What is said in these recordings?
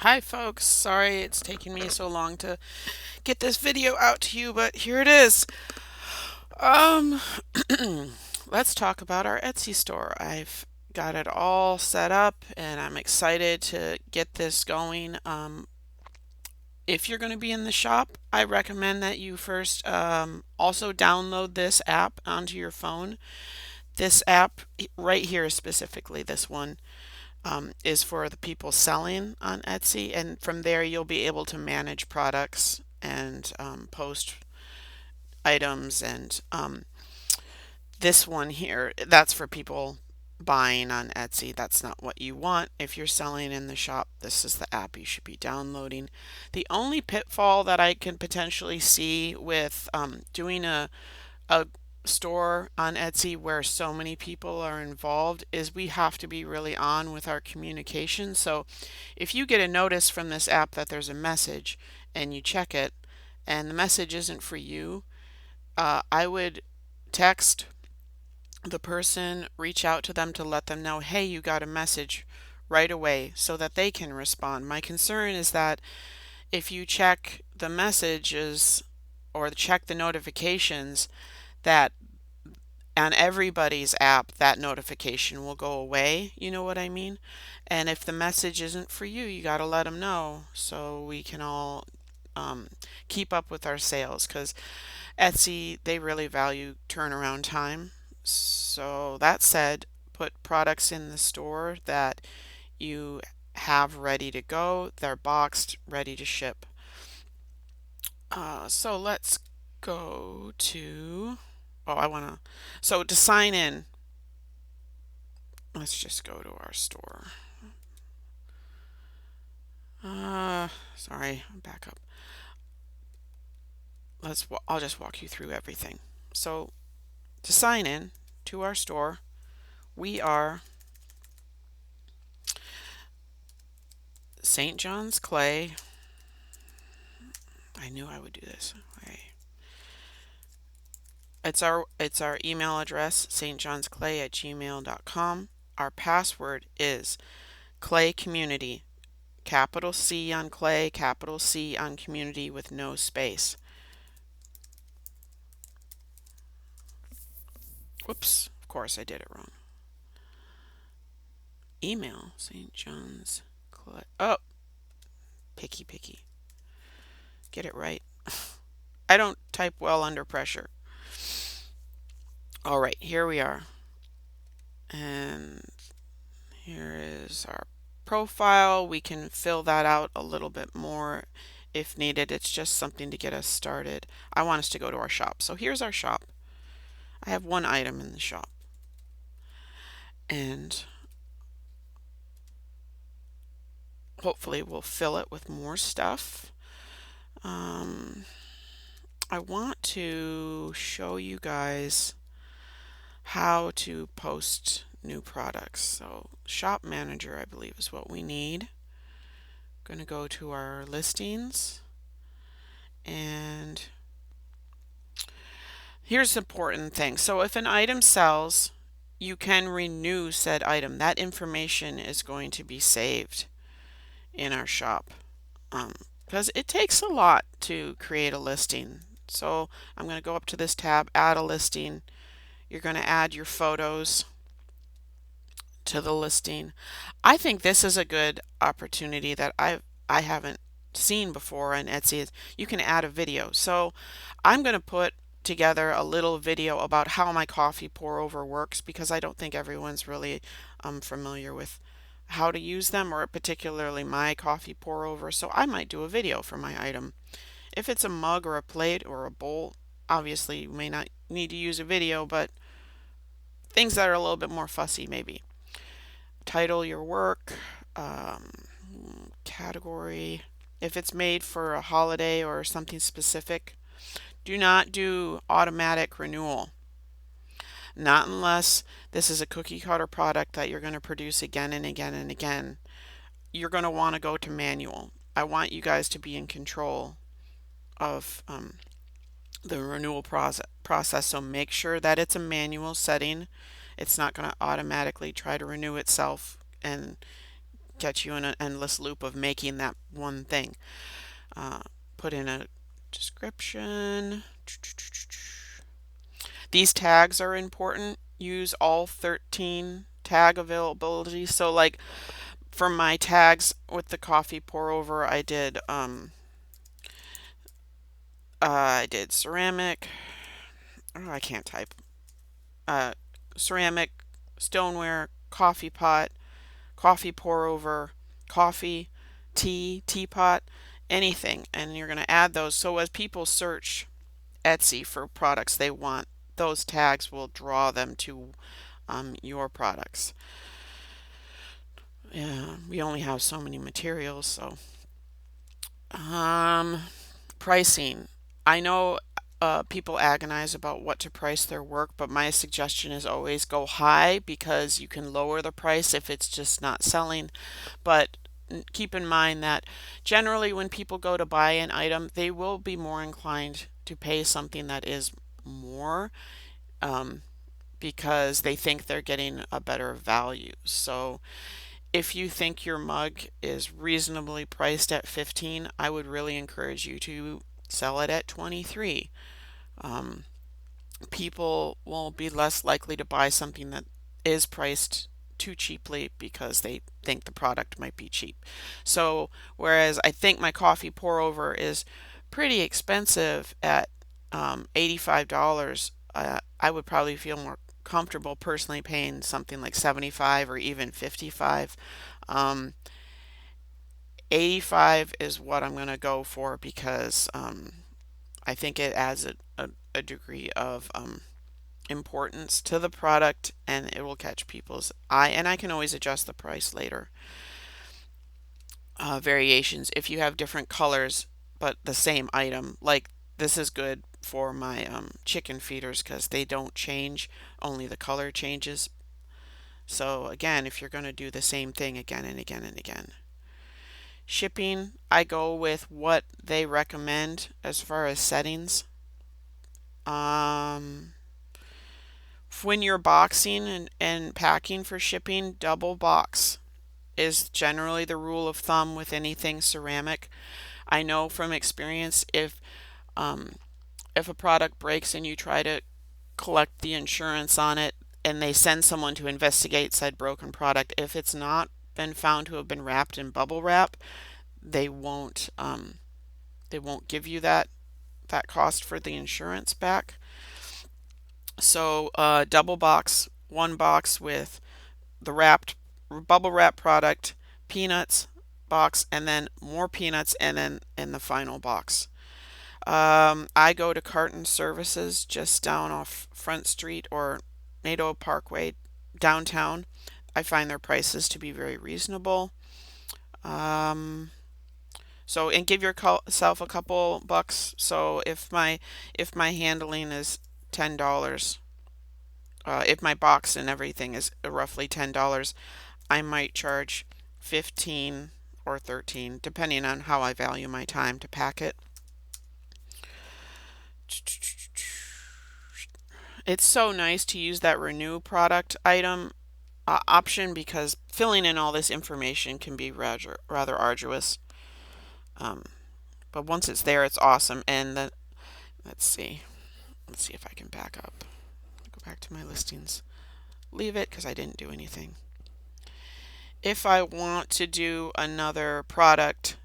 Hi folks, sorry it's taking me so long to get this video out to you, but here it is. Um, let's talk about our Etsy store. I've got it all set up and I'm excited to get this going. If you're going to be in the shop, I recommend that you first also download this app onto your phone. This app right here, specifically this one, is for the people selling on Etsy, and from there you'll be able to manage products and post items. And this one here, that's for people buying on Etsy. That's not what you want. If you're selling in the shop, this is the app you should be downloading. The only pitfall that I can potentially see with doing a store on Etsy where so many people are involved is we have to be really on with our communication. So if you get a notice from this app that there's a message and you check it and the message isn't for you, I would text the person, reach out to them to let them know, hey, you got a message right away so that they can respond. My concern is that if you check the messages or check the notifications, that on everybody's app, that notification will go away. You know what I mean? And if the message isn't for you, you got to let them know so we can all um, keep up with our sales because Etsy, they really value turnaround time. So that said, put products in the store that you have ready to go. They're boxed, ready to ship. So let's go to, oh, so to sign in, let's just go to our store. Sorry, back up. I'll just walk you through everything. So to sign in to our store, we are St. John's Clay. I knew I would do this. Okay. It's our email address, stjohnsclay@gmail.com. Our password is Clay Community, capital C on Clay, capital C on Community with no space. Whoops, of course I did it wrong. Email, St. John's Clay. Oh, picky. Get it right. I don't type well under pressure. All right, here we are. And here is our profile. We can fill that out a little bit more if needed. It's just something to get us started. I want us to go to our shop. So here's our shop. I have one item in the shop. And hopefully we'll fill it with more stuff. I want to show you guys how to post new products. So shop manager, I believe, is what we need. Going to go to our listings, and here's the important thing. So if an item sells, you can renew said item. That information is going to be saved in our shop because it takes a lot to create a listing. So I'm going to go up to this tab, add a listing. You're going to add your photos to the listing. I think this is a good opportunity that I haven't seen before on Etsy. You can add a video. So I'm going to put together a little video about how my coffee pour over works because I don't think everyone's really familiar with how to use them, or particularly my coffee pour over. So I might do a video for my item. If it's a mug or a plate or a bowl, obviously you may not need to use a video, but things that are a little bit more fussy maybe. Title your work, um, category. If it's made for a holiday or something specific, do not do automatic renewal. Not unless this is a cookie cutter product that you're going to produce again and again and again. You're going to want to go to manual. I want you guys to be in control of the renewal process. So make sure that it's a manual setting. It's not going to automatically try to renew itself and get you in an endless loop of making that one thing. Uh, Put in a description. These tags are important. Use all 13 tag availability. So like for my tags with the coffee pour over, I did ceramic. Oh, I can't type. Uh, Ceramic, stoneware, coffee pot, coffee pour over, coffee, teapot, anything. And you're going to add those. So as people search Etsy for products they want, those tags will draw them to your products. Yeah, we only have so many materials, so um, pricing. I know people agonize about what to price their work, but my suggestion is always go high because you can lower the price if it's just not selling. But keep in mind that generally when people go to buy an item, they will be more inclined to pay something that is more um, because they think they're getting a better value. So if you think your mug is reasonably priced at 15, I would really encourage you to sell it at 23. Um, People will be less likely to buy something that is priced too cheaply because they think the product might be cheap. So, whereas I think my coffee pour over is pretty expensive at $85, I would probably feel more comfortable personally paying something like 75 or even 55. Um, 85 is what I'm going to go for because I think it adds a degree of importance to the product and it will catch people's eye. And I can always adjust the price later. Variations, if you have different colors but the same item, like this is good for my chicken feeders because they don't change, only the color changes. So again, if you're going to do the same thing again and again and again. Shipping, I go with what they recommend as far as settings. Um, when you're boxing and packing for shipping, double box is generally the rule of thumb with anything ceramic. I know from experience um, if a product breaks and you try to collect the insurance on it and they send someone to investigate said broken product, if it's not been found to have been wrapped in bubble wrap, they won't give you that cost for the insurance back. So double box, one box with the wrapped bubble wrap product, peanuts box, and then more peanuts, and then in the final box. I go to Carton Services just down off Front Street or Nato Parkway downtown. I find their prices to be very reasonable. Um, so and give yourself a couple bucks. So if my handling is $10, if my box and everything is roughly $10, I might charge 15 or 13, depending on how I value my time to pack it. It's so nice to use that renew product item option because filling in all this information can be rather arduous. Um, but once it's there, it's awesome. And then let's see. Let's see if I can back up. Go back to my listings. Leave it because I didn't do anything. If I want to do another product,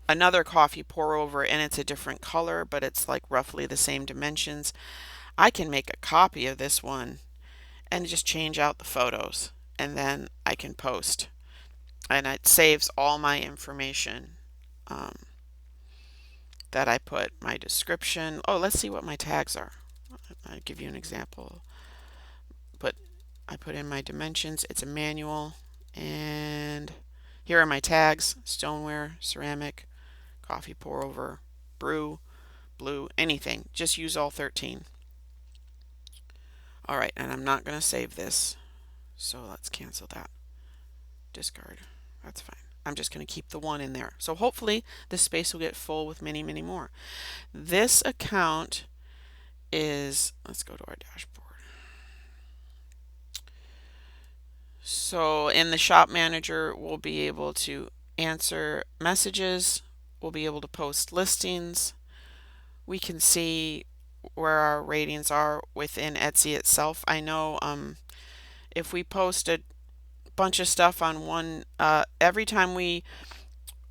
another coffee pour over, and it's a different color, but it's like roughly the same dimensions, I can make a copy of this one and just change out the photos and then I can post. And it saves all my information um, that I put, my description. Oh, let's see what my tags are. I'll give you an example. But I put in my dimensions. It's a manual. And here are my tags: stoneware, ceramic, coffee pour over, brew, blue, anything. Just use all 13. All right, and I'm not going to save this. So let's cancel that. Discard. That's fine. I'm just going to keep the one in there. So hopefully this space will get full with many, many more. This account is, let's go to our dashboard. So in the shop manager, we'll be able to answer messages, we'll be able to post listings, we can see where our ratings are within Etsy itself. I know if we post a bunch of stuff on one, every time we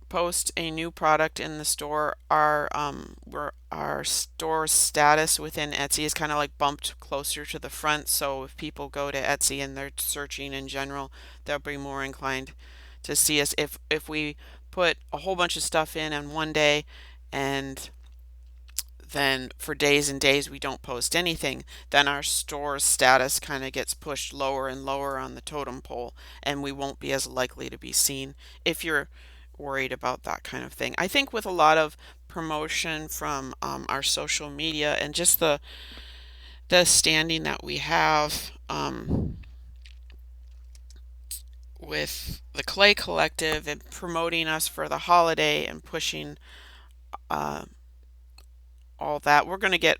post a new product in the store, our store status within Etsy is kind of like bumped closer to the front. So if people go to Etsy and they're searching in general, they'll be more inclined to see us. If we put a whole bunch of stuff in one day and then for days and days we don't post anything, then our store status kind of gets pushed lower and lower on the totem pole, and we won't be as likely to be seen if you're worried about that kind of thing. I think with a lot of promotion from our social media and just the standing that we have with the Clay Collective and promoting us for the holiday and pushing uh, all that, we're gonna get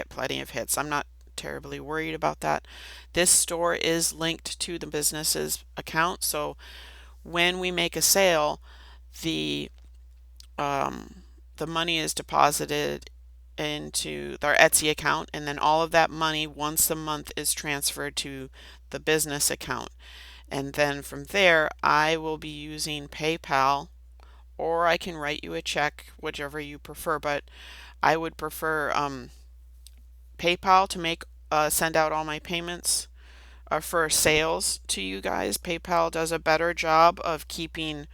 plenty of hits. I'm not terribly worried about that. This store is linked to the business's account, so when we make a sale, the um, the money is deposited into our Etsy account, and then all of that money once a month is transferred to the business account. And then from there, I will be using PayPal, or I can write you a check, whichever you prefer, but I would prefer PayPal to make send out all my payments for sales to you guys. PayPal does a better job of keeping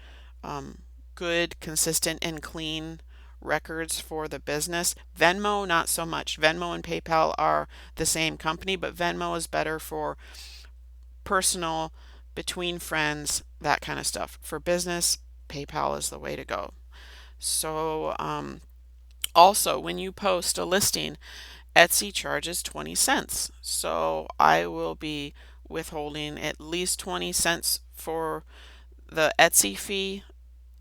good, consistent, and clean records for the business. Venmo, not so much. Venmo and PayPal are the same company, but Venmo is better for personal, between friends, that kind of stuff. For business, PayPal is the way to go. So, also, when you post a listing, Etsy charges 20 cents. So I will be withholding at least 20 cents for the Etsy fee.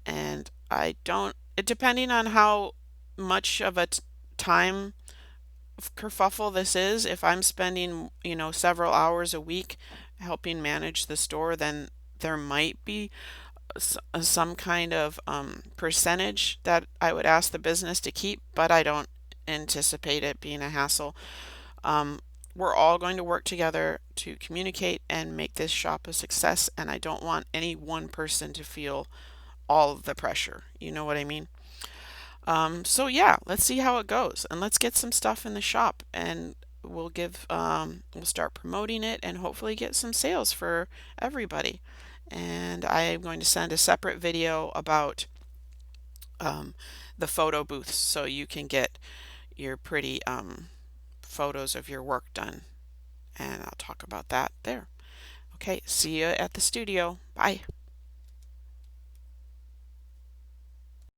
And I don't, depending on how much of a time kerfuffle this is, if I'm spending, several hours a week helping manage the store, then there might be some kind of percentage that I would ask the business to keep, but I don't anticipate it being a hassle. Um, we're all going to work together to communicate and make this shop a success, and I don't want any one person to feel all of the pressure. You know what I mean? So yeah, let's see how it goes, and let's get some stuff in the shop, and we'll start promoting it, and hopefully get some sales for everybody. And I am going to send a separate video about um, the photo booths so you can get your pretty photos of your work done. And I'll talk about that there. Okay, see you at the studio. Bye.